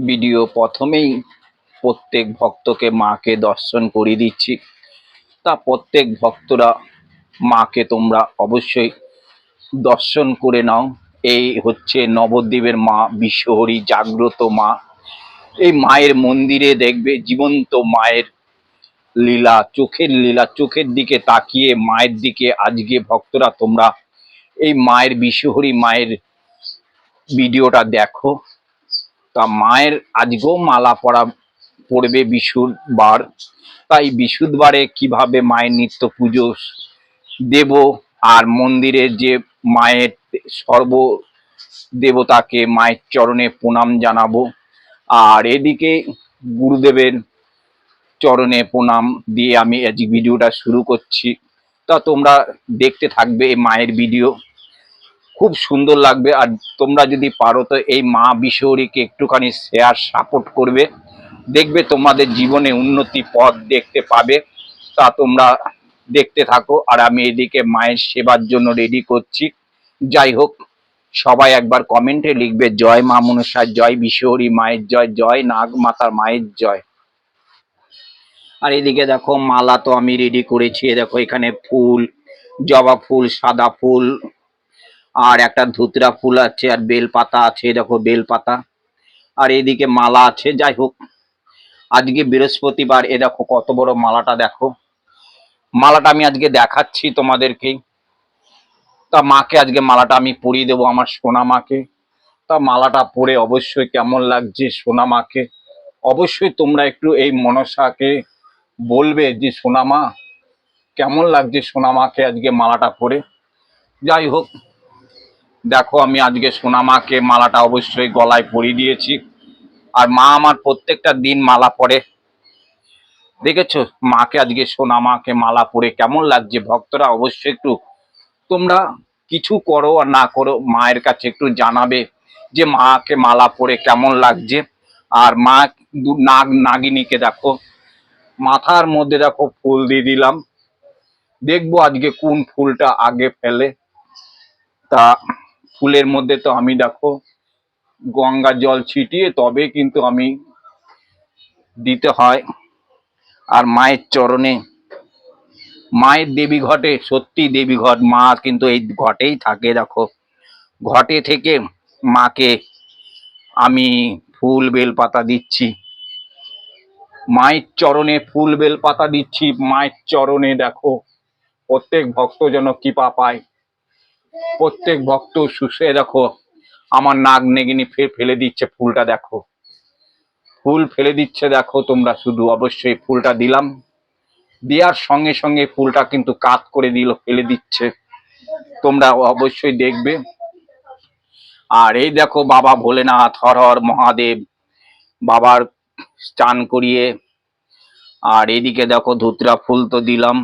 Video প্রথমেই প্রত্যেক ভক্তকে মাকে দর্শন করিয়ে দিচ্ছি। তা প্রত্যেক ভক্তরা মাকে তোমরা অবশ্যই দর্শন করে নাও। এই হচ্ছে নবদ্বীপের মা বিশ্বহরি জাগ্রত মা। এই মায়ের মন্দিরে দেখবে জীবন্ত মায়ের লীলা, চোখের লীলা, চোখের দিকে তাকিয়ে মায়ের দিকে আজকে ভক্তরা তোমরা এই মায়ের বিশ্বহরি মায়ের ভিডিওটা দেখো। তা মায়ের আজকেও মালা পড়বে বিশুদ্ধবার। তাই বিশুদ্ধবারে কিভাবে মায়ের নিত্য পুজো দেব, আর মন্দিরে যে মায়ের সর্ব দেবতাকে মায়ের চরণে প্রণাম জানাবো, আর এদিকে গুরুদেবের চরণে প্রণাম দিয়ে আমি আজ ভিডিওটা শুরু করছি। তা তোমরা দেখতে থাকবে এই মায়ের ভিডিও, খুব সুন্দর লাগবে। আর তোমরা যদি পারো তো এই মা বিশ্বহরীকে একটুখানি শেয়ার সাপোর্ট করবে, দেখবে তোমাদের জীবনে উন্নতি পথ দেখতে পাবে। তা তোমরা দেখতে থাকো, আর আমি এদিকে মায়ের সেবার জন্য রেডি করছি। যাই হোক, সবাই একবার কমেন্টে লিখবে জয় মা মনসা, জয় বিশ্বহরী মায়ের জয়, জয় নাগ মাতার মায়ের জয়। আর এদিকে দেখো মালা তো আমি রেডি করেছি। দেখো এখানে ফুল, জবা ফুল, সাদা ফুল, আর একটা ধুতরা ফুল আছে, আর বেলপাতা আছে। দেখো বেলপাতা, আর এদিকে মালা আছে। যাই হোক, আজকে বৃহস্পতিবার। এ দেখো কত বড় মালাটা, দেখো মালাটা আমি আজকে দেখাচ্ছি তোমাদেরকে। তা মাকে আজকে মালাটা আমি পরিয়ে দেবো, আমার সোনা মাকে। তা মালাটা পরে অবশ্যই কেমন লাগছে সোনা মাকে, অবশ্যই তোমরা একটু এই মনসাকে বলবে যে সোনা মা কেমন লাগছে সোনা মাকে আজকে মালাটা পরে। যাই হোক, দেখো আমি আজকে সোনা মাকে মালাটা অবশ্যই গলায় পরিয়ে দিয়েছি। আর মা আমার প্রত্যেকটা দিন মালা পরে, দেখেছো মাকে আজকে সোনা মাকে মালা পরে কেমন লাগছে। ভক্তরা অবশ্যই একটু তোমরা কিছু করো আর না করো মায়ের কাছে একটু জানাবে যে মাকে মালা পরে কেমন লাগছে। আর মা নাগিনীকে দেখো মাথার মধ্যে দেখো ফুল দিয়ে দিলাম, দেখবো আজকে কোন ফুলটা আগে ফেলে। তা ফুলের মধ্যে তো আমি দেখো গঙ্গা জল ছিটিয়ে তবে কিন্তু আমি দিতে হয়। আর মায়ের চরণে, মায়ের দেবী ঘটে, সত্যি দেবী ঘট মা কিন্তু এই ঘটেই থাকে। দেখো ঘটে থেকে মাকে আমি ফুল বেলপাতা দিচ্ছি, মায়ের চরণে ফুল বেলপাতা দিচ্ছি মায়ের চরণে। দেখো প্রত্যেক ভক্ত যেন কৃপা পায়, প্রত্যেক ভক্ত শুষে। দেখো আমার নাগ নেগিনি ফেলে দিচ্ছে ফুলটা, দেখো ফুল ফেলে দিচ্ছে। দেখো তোমরা শুধু অবশ্যই ফুলটা দিলাম, দেওয়ার সঙ্গে সঙ্গে ফুলটা কিন্তু কাত করে দিল, ফেলে দিচ্ছে, তোমরা অবশ্যই দেখবে। আর এই দেখো বাবা ভোলেনাথ, হর হর মহাদেব, বাবার স্নান করিয়ে। আর এদিকে দেখো ধুতরা ফুল তো দিলাম।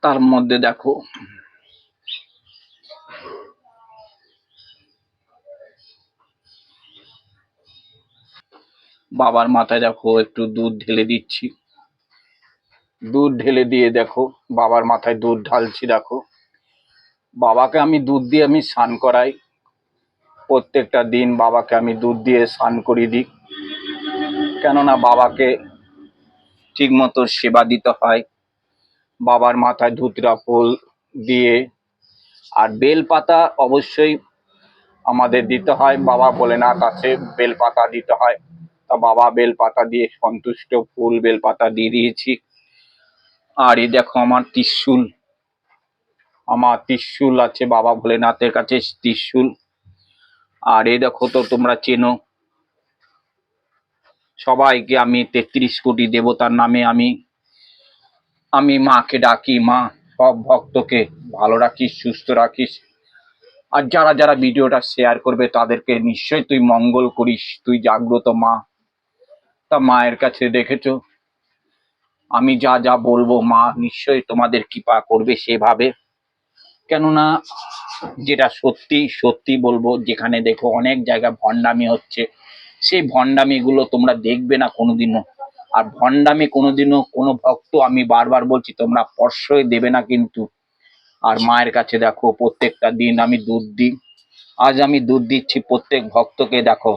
তার মধ্যে দেখো বাবার মাথায় দেখো একটু দুধ ঢেলে দিচ্ছি, দুধ ঢেলে দিয়ে দেখো বাবার মাথায় দুধ ঢালছি। দেখো বাবাকে আমি দুধ দিয়ে আমি স্নান করাই, প্রত্যেকটা দিন বাবাকে আমি দুধ দিয়ে স্নান করিয়ে দিই, কেননা বাবাকে ঠিক মতো সেবা দিতে হয়। বাবার মাথায় ধুতরা ফুল দিয়ে, আর বেলপাতা অবশ্যই আমাদের দিতে হয়। বাবা ভোলেনাথ আছে, বেলপাতা দিতে হয়। তা বাবা বেলপাতা দিয়ে সন্তুষ্ট, ফুল বেলপাতা দিয়ে দিয়েছি। আর এই দেখো আমার ত্রিশূল, আমার ত্রিশূল আছে বাবা ভোলেনাথের কাছে, ত্রিশূল। আর এই দেখো তো তোমরা চেনো, সবাইকে আমি ৩৩ কোটি দেবতার নামে আমি আমি মাকে ডাকি, মা সব ভক্তকে ভালো রাখিস, সুস্থ রাখিস, আর যারা যারা ভিডিওটা শেয়ার করবে তাদেরকে নিশ্চয়ই তুই মঙ্গল করিস, তুই জাগ্রত মা। তা মায়ের কাছে দেখেছো আমি যা যা বলবো মা নিশ্চয়ই তোমাদের কৃপা করবে সেভাবে। কেননা যেটা সত্যি সত্যি বলবো, যেখানে দেখো অনেক জায়গায় ভণ্ডামি হচ্ছে, সেই ভণ্ডামিগুলো তোমরা দেখবে না কোনোদিনও। আর ভণ্ডামি কোনোদিনও কোনো ভক্ত, আমি বারবার বলছি, তোমরা প্রশ্রয় দেবে না কিন্তু। আর মায়ের কাছে দেখো প্রত্যেকটা দিন আমি দুধ দিই। আজ আমি দুধ দিচ্ছি প্রত্যেক ভক্তকে। দেখো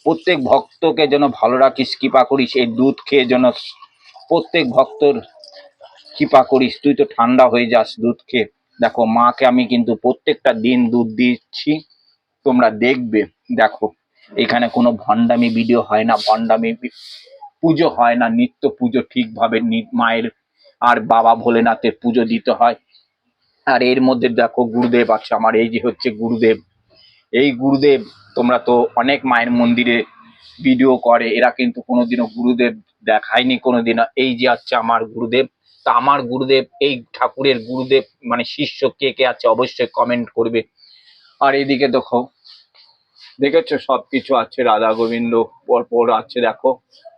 প্রত্যেক ভক্তকে যেন ভালো রাখিস, কৃপা করিস, এই দুধ খেয়ে যেন প্রত্যেক ভক্তর কৃপা করিস। তুই তো ঠান্ডা হয়ে যাস দুধ খেয়ে। দেখো মাকে আমি কিন্তু প্রত্যেকটা দিন দুধ দিচ্ছি, তোমরা দেখবে। দেখো এখানে কোনো ভণ্ডামি ভিডিও হয় না, ভণ্ডামি পুজো হয় না, নিত্য পুজো ঠিকভাবে মায়ের আর বাবা ভোলেনাথের পুজো দিতে হয়। আর এর মধ্যে দেখো গুরুদেব আছে আমার, এই যে হচ্ছে গুরুদেব। এই গুরুদেব, তোমরা তো অনেক মায়ের মন্দিরে ভিডিও করে, এরা কিন্তু কোনোদিনও গুরুদেব দেখায়নি কোনোদিনও। এই যে আছে আমার গুরুদেব। তা আমার গুরুদেব, এই ঠাকুরের গুরুদেব মানে শিষ্য কে কে আছে অবশ্যই কমেন্ট করবে। আর এইদিকে দেখো, দেখেছো সবকিছু আছে, রাধা গোবিন্দ পরপর আছে। দেখো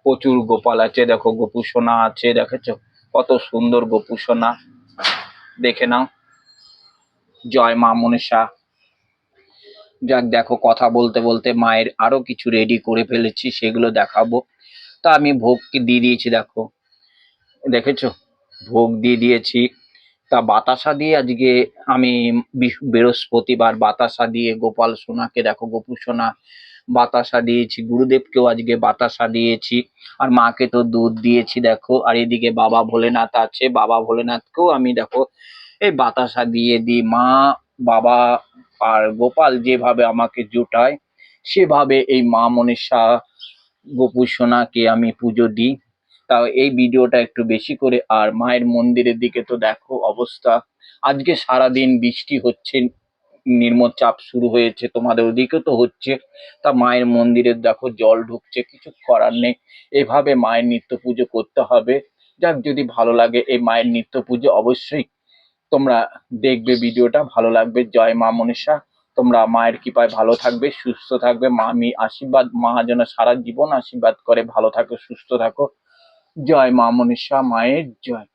প্রচুর গোপাল আছে, দেখো গোপু সোনা আছে, দেখেছো কত সুন্দর গোপু সোনা, দেখে নাও। জয় মা মনসা। যাক দেখো, কথা বলতে বলতে মায়ের আরো কিছু রেডি করে ফেলেছি, সেগুলো দেখাবো। তা আমি ভোগ কি দিয়ে দিয়েছি, দেখো দেখেছো ভোগ দিয়ে দিয়েছি। তা বাতাসা দিয়ে আজকে আমি বৃহস্পতিবার বাতাসা দিয়ে গোপাল সোনাকে, দেখো গোপু সোনা বাতাসা দিয়েছি, গুরুদেবকেও আজকে বাতাসা দিয়েছি, আর মাকে তো দুধ দিয়েছি। দেখো আর এদিকে বাবা ভোলেনাথ আছে, বাবা ভোলেনাথকেও আমি দেখো এই বাতাসা দিয়ে দিই। মা, বাবা আর গোপাল যেভাবে আমাকে জোটায়, সেভাবে এই মা মনসা গোপু সোনাকে আমি পুজো দিই। তাও এই ভিডিওটা একটু বেশি করে। আর মায়ের মন্দিরের দিকে তো দেখো অবস্থা, আজকে সারাদিন বৃষ্টি হচ্ছে, নিম্নচাপ শুরু হয়েছে, তোমাদের ওদিকে তো হচ্ছে। তা মায়ের মন্দিরে দেখো জল ঢুকছে, কিছু করার নেই, এভাবে মায়ের নিত্য পুজো করতে হবে। যাক, যদি ভালো লাগে এই মায়ের নিত্য পুজো অবশ্যই তোমরা দেখবে, ভিডিওটা ভালো লাগবে। জয় মা মনসা। তোমরা মায়ের কৃপায় ভালো থাকবে, সুস্থ থাকবে। মা আমি আশীর্বাদ, মা যেন সারা জীবন আশীর্বাদ করে, ভালো থাকো, সুস্থ থাকো। জয় মা মনসা, মায়ের জয়।